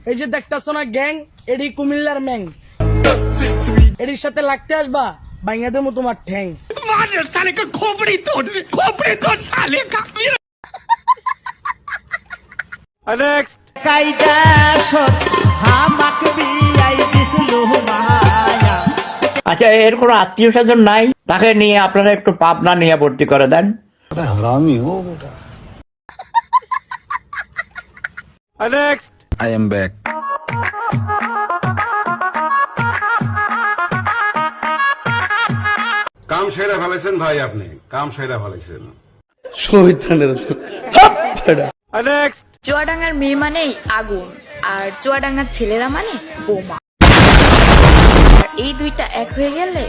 এই যে দেখতাছো না গ্যাং, এডি কুমিল্লার ম্যাং, এডির সাথে লাগতে আসবা ভাঙা দেবো তোমার ঠ্যাং। আচ্ছা, এর কোনো আত্মীয় স্বজন নাই? তাকে নিয়ে আপনারা একটু পাবনা নিয়ে ভর্তি করে দেন। हरामी हो बेटा। Next. I am back. কাম সেরা ফেলেছেন ভাই, আপনি কাম সেরা ফেলেছেন। Next. চুয়াডাঙ্গার মেয়ে মানেই আগুন, আর চুয়াডাঙ্গার ছেলেরা মানে বোমা। আর এই দুইটা এক হয়ে গেলে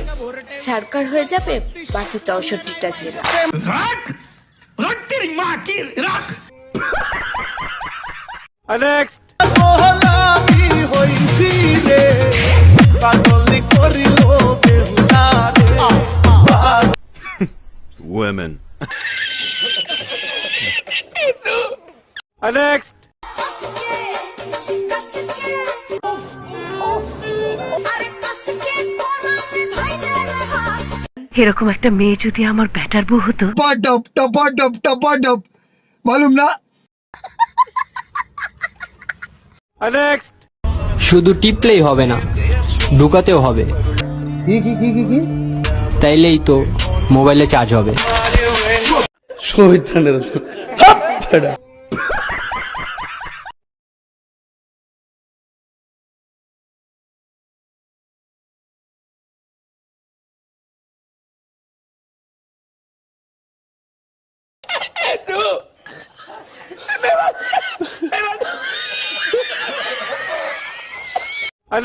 ছাড়কার হয়ে যাবে বাকি 64টা জেলা। Next. Women. Next. এরকম একটা মেয়ে যদি আমার ব্যাটার বউ হতো। मालूम ना। Next. শুধু টিপলেই হবে না, ঢুকাতেও হবে। তাইলেই তো মোবাইলে চার্জ হবে।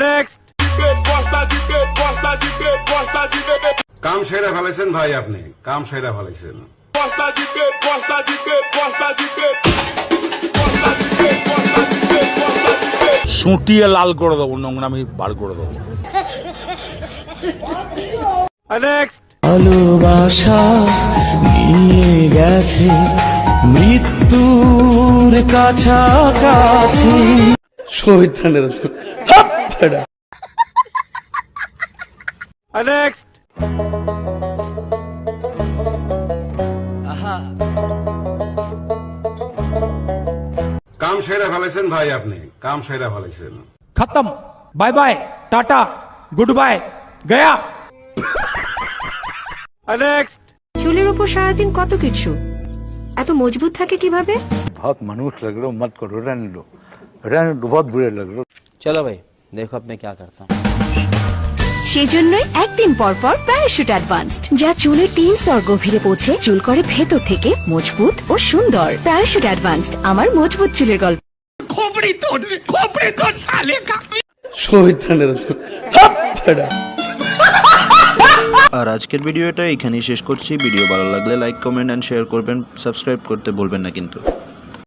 Next. কাম সেরা ফেলেছেন ভাই, আপনি কাম সেরা ফেলেছেন। সুটিয়ে লাল করে দেবো, নোংরামি বার করে দেবো। Next. ভালোবাসা নিয়ে গেছে মৃত্যুর কাছাকাছি। Next. কাম সেরা ফেলেছেন ভাই, আপনি কাম সেরা ফেলেছেন। खत्म, bye bye, tata, goodbye, गया। Next. চুলের উপর সারাদিন কত কিছু, এত মজবুত থাকে কিভাবে? बहुत मनुष्य लग रहे हो, मत करो, रहने दो, बहुत बुरे लग रहे हो। চলো ভাই, দেখো আপনি কি করতে। সেই জন্যই একদিন পর পর প্যারাশুট অ্যাডভান্সড, যা চুলের 3 স্তর গভীরে পৌঁছে চুল করে ভেতর থেকে মজবুত ও সুন্দর। প্যারাশুট অ্যাডভান্সড, আমার মজবুত চুলের গল্প। আর আজকের ভিডিওটা এখানেই শেষ করছি। ভিডিও ভালো লাগলে লাইক, কমেন্ট এন্ড শেয়ার করবেন। সাবস্ক্রাইব করতে ভুলবেন না কিন্তু।